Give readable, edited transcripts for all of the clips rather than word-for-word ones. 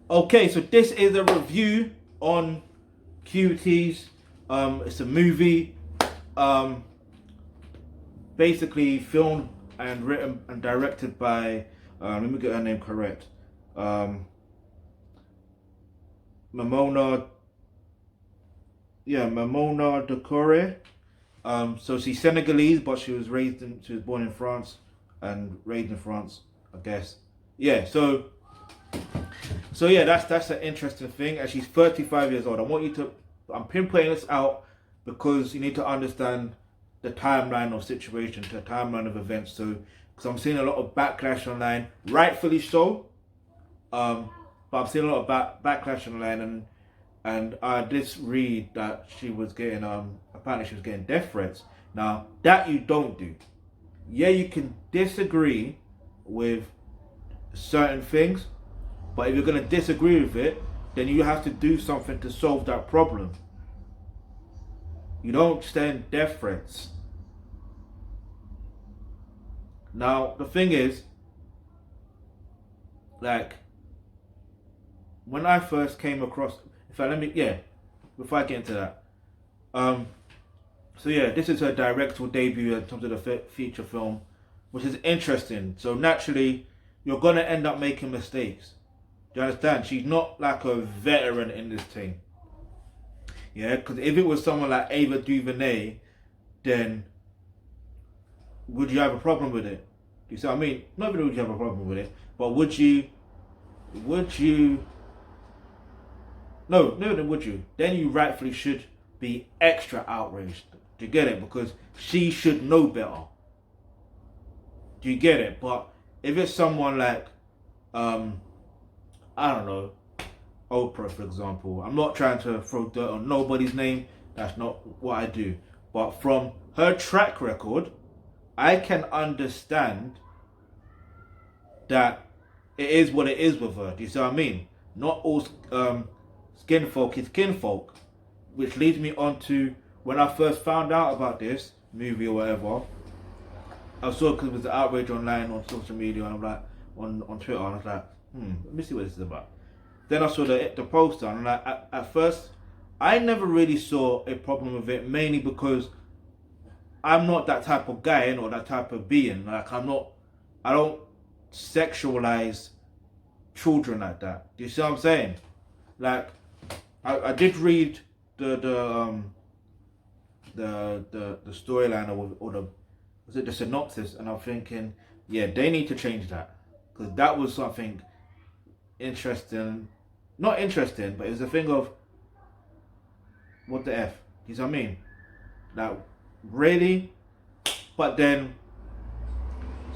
Okay, so this is a review on Cuties. It's a movie, um, basically filmed and written and directed by. Let me get her name correct. Um, Mamona, Mamona Decore. So she's Senegalese, but she was born in France and raised in France, I guess. Yeah. So yeah, that's an interesting thing. And she's 35 years old. I'm pinpointing this out because you need to understand the timeline of situations, the timeline of events. So, because I'm seeing a lot of backlash online, rightfully so. Um, but I'm seeing a lot of backlash online, and I did read that she was getting apparently she was getting death threats. Now that you don't do. Yeah, you can disagree with certain things, but if you're going to disagree with it, then you have to do something to solve that problem. You don't send death threats. Now, the thing is, like, when I first came across, in fact, before I get into that, um, so yeah, this is her directorial debut in terms of the feature film, which is interesting. So naturally, you're gonna end up making mistakes. Do you understand? She's not like a veteran in this thing. Yeah, because if it was someone like Ava DuVernay, then would you have a problem with it? Do you see what I mean? Not even would you have a problem with it, but would you, no, would you? Then you rightfully should be extra outraged. Do you get it? Because she should know better. Do you get it? But if it's someone like, um, I don't know, Oprah, for example, I'm not trying to throw dirt on nobody's name. That's not what I do. But from her track record, I can understand that it is what it is with her. Do you see what I mean? Not all skin folk is kinfolk, which leads me on to when I first found out about this movie or whatever. I saw it because it was the outrage online on social media, and I'm like on Twitter, and I was like, let me see what this is about. Then I saw the poster, and like at first, I never really saw a problem with it, mainly because I'm not that type of guy or that type of being. Like I don't sexualize children like that. Do you see what I'm saying? Like I did read the storyline or the was it the synopsis, and I'm thinking, yeah, they need to change that because that was something interesting, not interesting, but it was a thing of what the f. You see what I mean? Like really, but then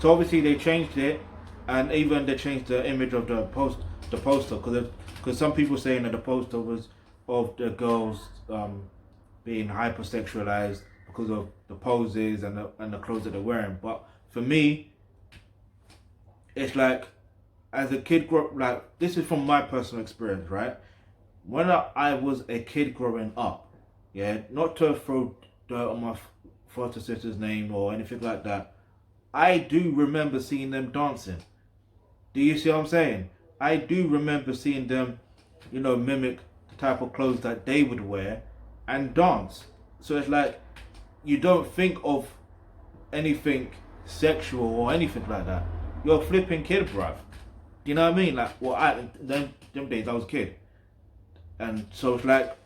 so obviously they changed it, and even they changed the image of the poster, because some people saying that the poster was of the girls being hypersexualized because of the poses and the clothes that they're wearing. But for me, it's like as a kid like this is from my personal experience, right? When I was a kid growing up, yeah, not to throw dirt on my foster sister's name or anything like that, I do remember seeing them dancing. Do you see what I'm saying? I do remember seeing them, mimic the type of clothes that they would wear and dance. So it's like you don't think of anything sexual or anything like that. You're a flipping kid, bruv. You know what I mean? Like, well, them days I was a kid, and so it's like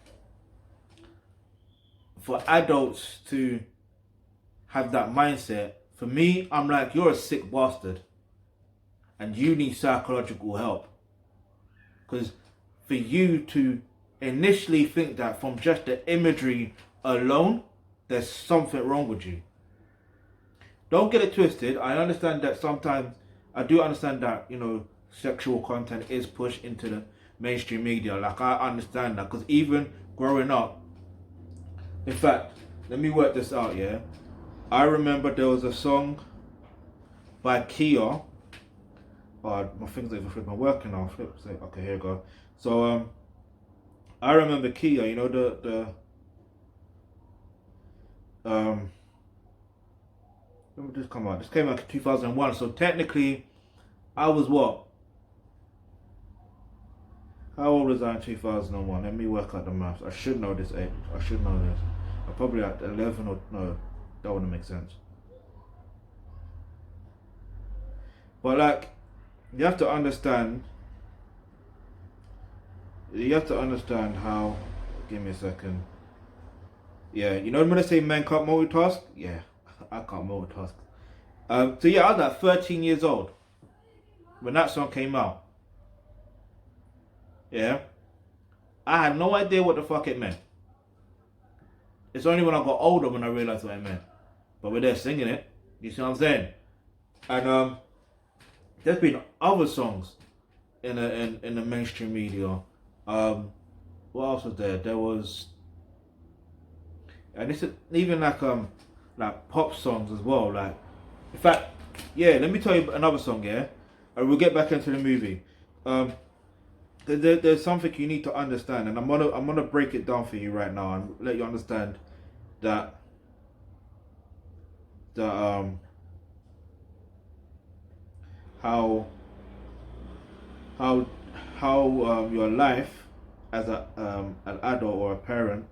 for adults to have that mindset. For me, I'm like, you're a sick bastard, and you need psychological help. Because for you to initially think that from just the imagery alone, there's something wrong with you. Don't get it twisted. I understand that sometimes, I do understand that, sexual content is pushed into the mainstream media. Like, I understand that. Because even growing up, in fact, let me work this out, yeah? I remember there was a song by Kia. My things even flipping working now. Okay, here we go. So I remember Kia. You know when did this come out? This came out in 2001. So technically, I was what? How old was I in 2001? Let me work out the maths. I should know this age. I should know this. I'm probably at 11 or no. That wouldn't make sense. But like, you have to understand. You have to understand how. Give me a second. Yeah, you know when I say men can't multitask? Yeah, I can't multitask. So yeah, I was like 13 years old when that song came out. Yeah, I had no idea what the fuck it meant. It's only when I got older when I realized what it meant. But we're there singing it. You see what I'm saying? And there's been other songs in the mainstream media. What else was there? There was, and this is even like pop songs as well. Like, in fact, yeah. Let me tell you another song. Yeah, and we'll get back into the movie. There's something you need to understand, and I'm gonna break it down for you right now and let you understand that how your life as an adult or a parent,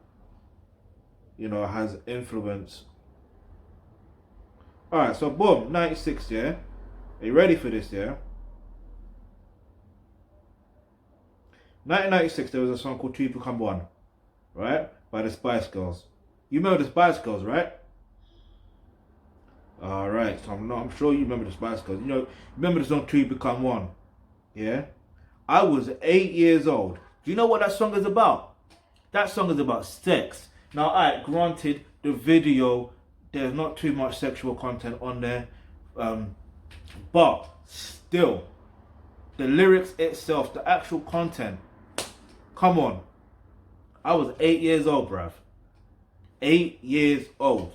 you know, has influence. All right, so boom, 96. Yeah, are you ready for this? Yeah. 1996, there was a song called Two Become One, right? By the Spice Girls. You remember the Spice Girls, right? Alright, so I'm sure you remember the Spice Girls. You know, remember the song Two Become One? Yeah? I was 8 years old. Do you know what that song is about? That song is about sex. Now, alright, granted, the video, there's not too much sexual content on there. But still, the lyrics itself, the actual content, come on. I was 8 years old, bruv. 8 years old.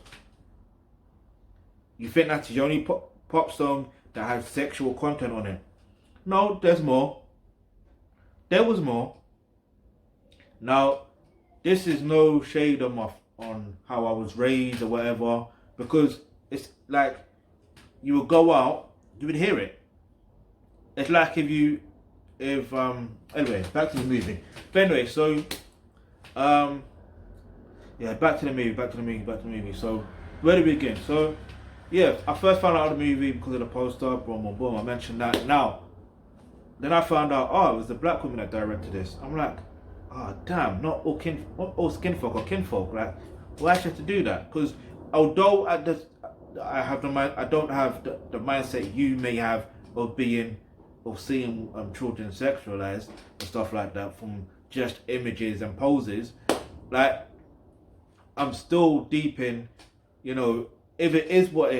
You think that's the only pop song that has sexual content on it? No, there's more. There was more. Now, this is no shade on how I was raised or whatever, because it's like you would go out, you would hear it. It's like anyway, back to the movie. But anyway, so yeah, back to the movie. So where do we begin? So yeah, I first found out the movie because of the poster. Boom, boom, boom. I mentioned that. Now, then I found out, oh, it was the black woman that directed this. I'm like, oh damn, not all skinfolk or kinfolk. Like, why should I have to do that? Because although I don't have the mindset you may have of seeing children sexualized and stuff like that from just images and poses. Like, I'm still deep in, you know, if it is what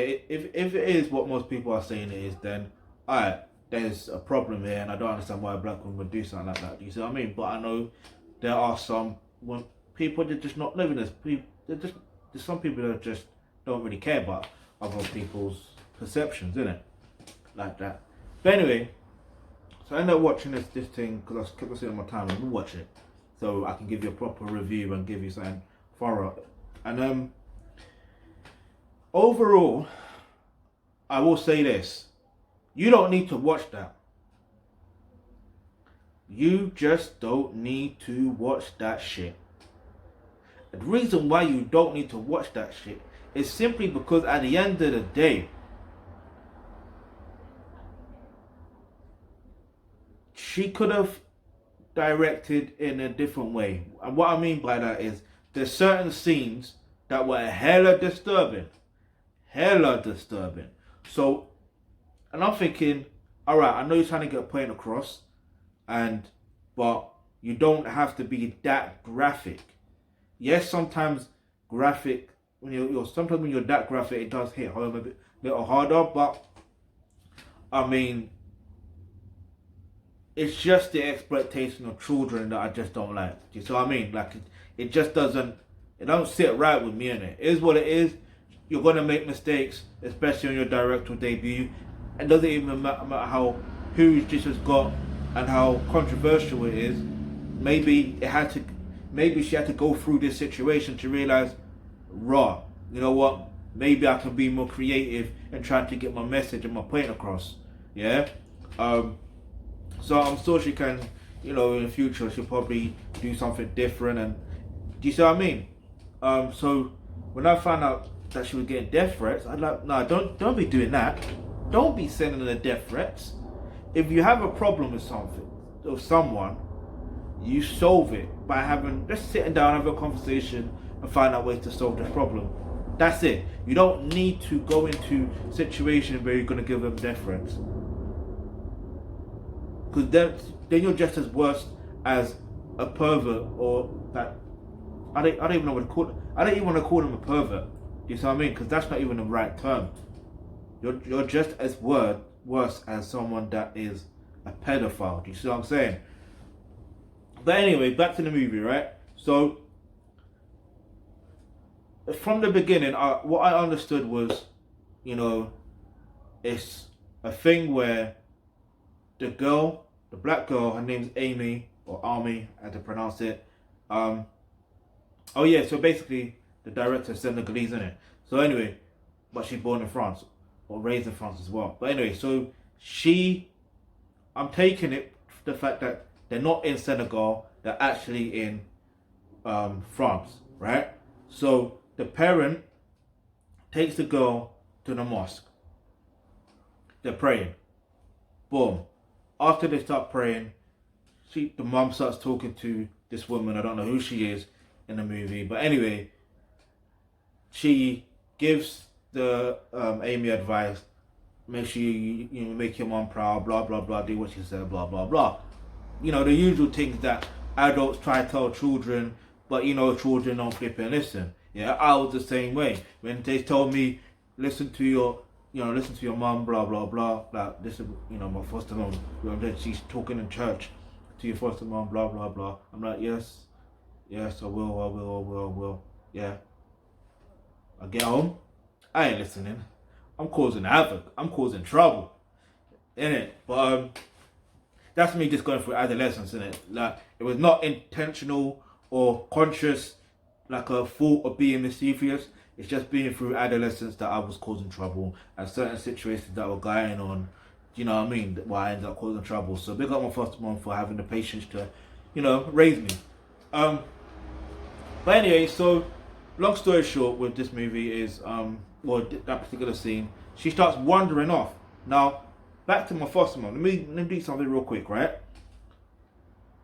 most people are saying it is, then alright, there's a problem here, and I don't understand why a black woman would do something like that. Do you see what I mean? But I know there are some people that just not living this. There's some people that just don't really care about other people's perceptions, innit? Like that. But anyway, so I ended up watching this thing because I was kept sitting on my time. Let me watch it so I can give you a proper review and give you something thorough. And overall, I will say this: you don't need to watch that. You just don't need to watch that shit. The reason why you don't need to watch that shit is simply because at the end of the day, she could have directed in a different way. And what I mean by that is there's certain scenes that were hella disturbing. So, and I'm thinking, alright, I know you're trying to get a point across, but you don't have to be that graphic. Yes, sometimes graphic, when you're that graphic, it does hit home a little harder, but I mean, it's just the exploitation of children that I just don't like. Do you see what I mean? Like, it just doesn't, it don't sit right with me, innit? It is what it is. You're going to make mistakes, especially on your directorial debut. It doesn't even matter how huge this has got and how controversial it is. Maybe she had to go through this situation to realize, raw, you know what? Maybe I can be more creative and try to get my message and my point across. Yeah? So I'm sure she can, you know, in the future she'll probably do something different. And do you see what I mean? So when I found out that she was getting death threats, I'd like, no, don't be doing that. Don't be sending her death threats. If you have a problem with something or someone, you solve it by just sitting down, have a conversation, and find out ways to solve the problem. That's it. You don't need to go into situations where you're going to give them death threats, because then you're just as worse as a pervert, or that. I don't even know what to call it. I don't even want to call them a pervert. Do you see what I mean? Because that's not even the right term. You're just as worse as someone that is a pedophile. Do you see what I'm saying? But anyway, back to the movie, right? So from the beginning, what I understood was, you know, it's a thing where the black girl, her name's Amy, or Army, as to pronounce it. Oh yeah, so basically the director is Senegalese, isn't it? So anyway, but she's born in France, or raised in France as well. But anyway, so I'm taking it, the fact that they're not in Senegal, they're actually in France, right? So the parent takes the girl to the mosque. They're praying. Boom. After they start praying, the mom starts talking to this woman. I don't know who she is in the movie, but anyway, she gives the Amy advice: make sure you make your mom proud, blah blah blah, do what she said, blah blah blah. You know, the usual things that adults try to tell children, but you know, children don't flip and listen. Yeah, I was the same way. When they told me, listen to your mom, blah blah blah. Like, this is, you know, my foster mom. She's talking in church to your foster mom, blah blah blah. I'm like, yes, I will. Yeah. I get home, I ain't listening. I'm causing havoc. I'm causing trouble, innit? But that's me just going through adolescence, innit? Like, it was not intentional or conscious, like a thought of being mischievous. It's just being through adolescence that I was causing trouble, and certain situations that were going on, you know what I mean, why I ended up causing trouble. So big up my foster mom for having the patience to, you know, raise me. But anyway, so long story short with this movie is, that particular scene, she starts wandering off. Now, back to my foster mom. Let me do something real quick, right?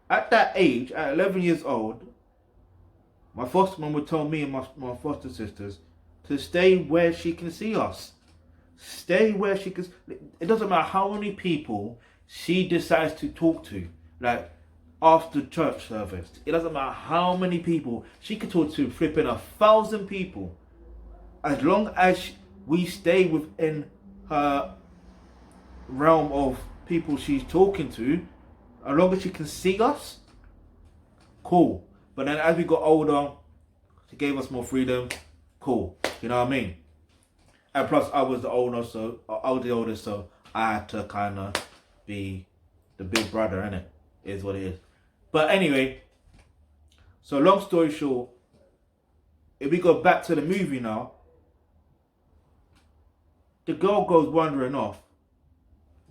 At that age, at 11 years old, my foster mom would tell me and my foster sisters to stay where she can see us. Stay where she can. It doesn't matter how many people she decides to talk to, like after church service. It doesn't matter how many people she could talk to, flipping 1,000 people. As long as we stay within her realm of people she's talking to, as long as she can see us, cool. But then as we got older, she gave us more freedom, cool. You know what I mean? And plus I was the oldest, so I had to kind of be the big brother, innit? It is what it is. But anyway, so long story short, if we go back to the movie now, the girl goes wandering off.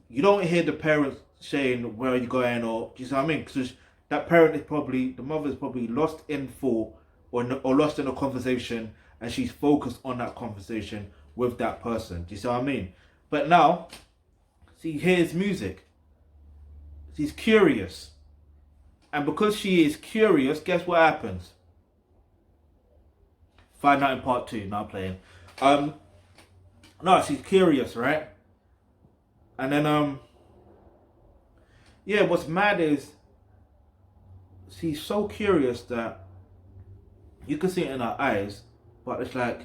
You don't hear the parents saying, where are you going, or do you see what I mean? Because that parent is probably, the mother is probably lost in thought, or lost in a conversation, and she's focused on that conversation with that person. Do you see what I mean? But now, she hears music. She's curious. And because she is curious, guess what happens? Find out in part 2, now playing. No, she's curious, right? And then, yeah, what's mad is she's so curious that you can see it in her eyes, but it's like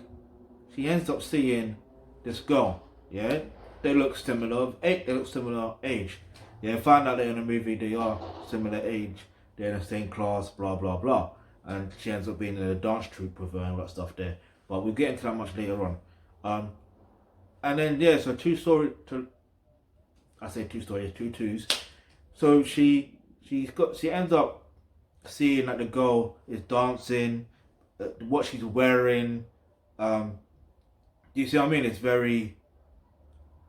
she ends up seeing this girl, yeah? They look similar age. Yeah, find out later in the movie they are similar age, they're in the same class, blah, blah, blah. And she ends up being in a dance troupe with her and all that stuff there. But we'll get into that much later on. And then, yeah, so two twos. So she ends up seeing that the girl is dancing, what she's wearing. You see what I mean? It's very,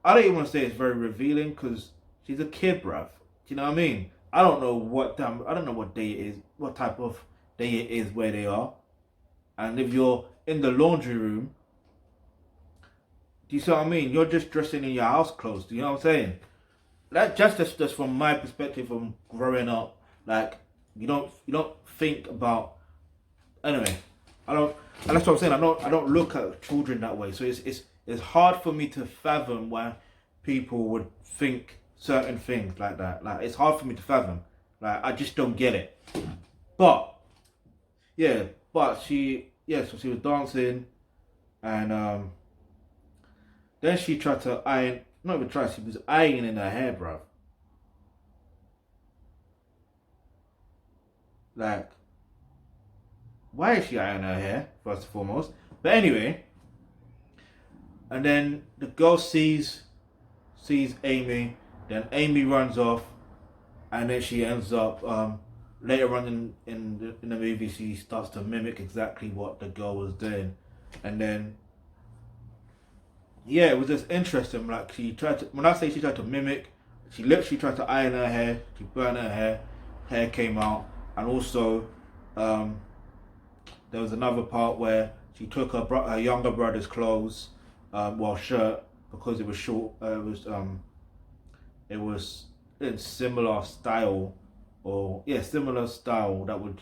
I don't even want to say it's very revealing, because she's a kid, bruv. Do you know what I mean? I don't know what time. I don't know what day it is. What type of day it is where they are. And if you're in the laundry room, do you see what I mean? You're just dressing in your house clothes. Do you know what I'm saying? That just from my perspective from growing up. Like you don't think about. Anyway, I don't. And that's what I'm saying. I don't look at children that way. So it's hard for me to fathom why people would think certain things like that. Like it's hard for me to fathom. Like I just don't get it. But yeah, so she was dancing, and then she tried to iron. Not even try. She was ironing her hair, bro. Like, why is she ironing her hair? First and foremost. But anyway, and then the girl sees Amy. Then Amy runs off, and then she ends up later on in the movie. She starts to mimic exactly what the girl was doing, and then yeah, it was just interesting. Like she tried to. When I say she tried to mimic, she literally tried to iron her hair. She burned her hair came out, and also there was another part where she took her younger brother's clothes, shirt, because it was short. It was in similar style, similar style that would,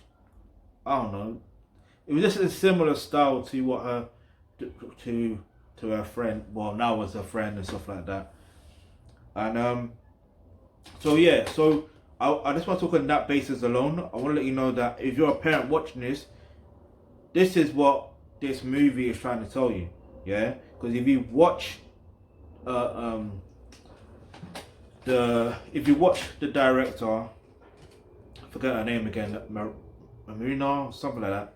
I don't know. It was just a similar style to what her to her friend. Well, now was her friend and stuff like that. And so I just want to talk on that basis alone. I want to let you know that if you're a parent watching this is what this movie is trying to tell you. Yeah, because if you watch the director, I forget her name again, Marina, something like that.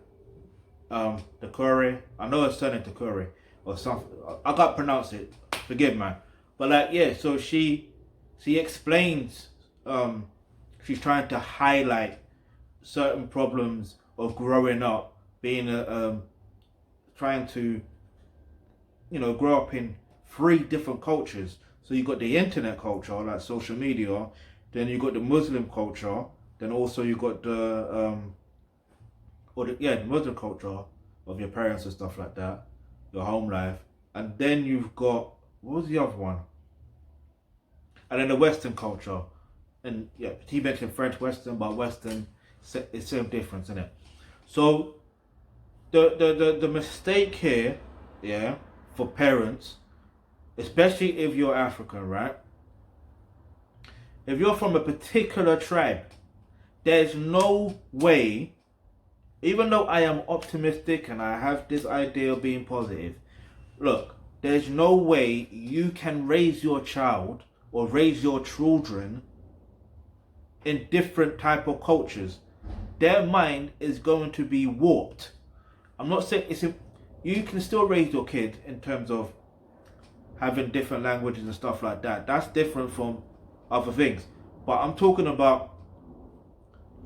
The Curry. I know it's turning to Curry or something. I can't pronounce it. Forgive me. But like so she explains. She's trying to highlight certain problems of growing up, being trying to grow up in 3 different cultures. So you got the internet culture, like social media, then you got the Muslim culture, then also you got the Muslim culture of your parents and stuff like that, your home life, and then you've got, what was the other one? And then the Western culture, and yeah, he mentioned French Western, but Western is same difference, isn't it? So the mistake here, for parents, especially if you're African, right? If you're from a particular tribe, there's no way, even though I am optimistic and I have this idea of being positive, look, there's no way you can raise your child or raise your children in different type of cultures. Their mind is going to be warped. I'm not saying you can still raise your kid in terms of having different languages and stuff like that. That's different from other things. But I'm talking about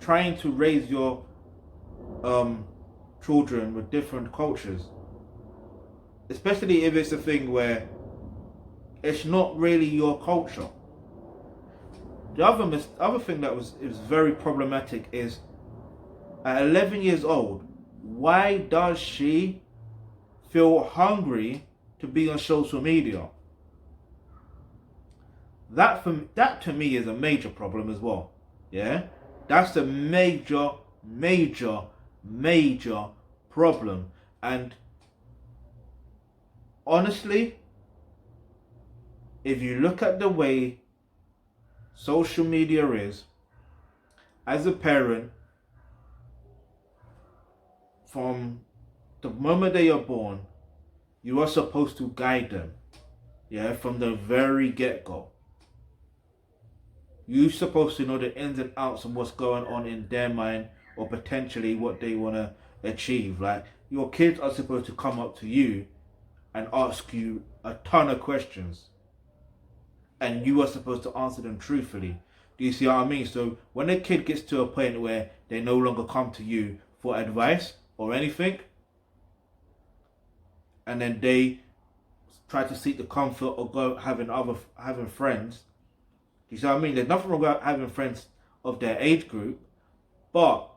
trying to raise your children with different cultures. Especially if it's a thing where it's not really your culture. The other thing that was very problematic is at 11 years old, why does she feel hungry to be on social media? That to me is a major problem as well. Yeah, that's a major problem. And honestly, if you look at the way social media is, as a parent, from the moment they are born, you are supposed to guide them, from the very get-go. You're supposed to know the ins and outs of what's going on in their mind, or potentially what they want to achieve. Like, your kids are supposed to come up to you and ask you a ton of questions, and you are supposed to answer them truthfully. Do you see what I mean? So when a kid gets to a point where they no longer come to you for advice or anything, and then they try to seek the comfort or go having friends. Do you see what I mean? There's nothing wrong with having friends of their age group. But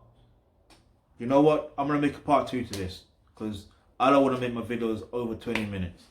you know what? I'm gonna make a part 2 to this because I don't want to make my videos over 20 minutes.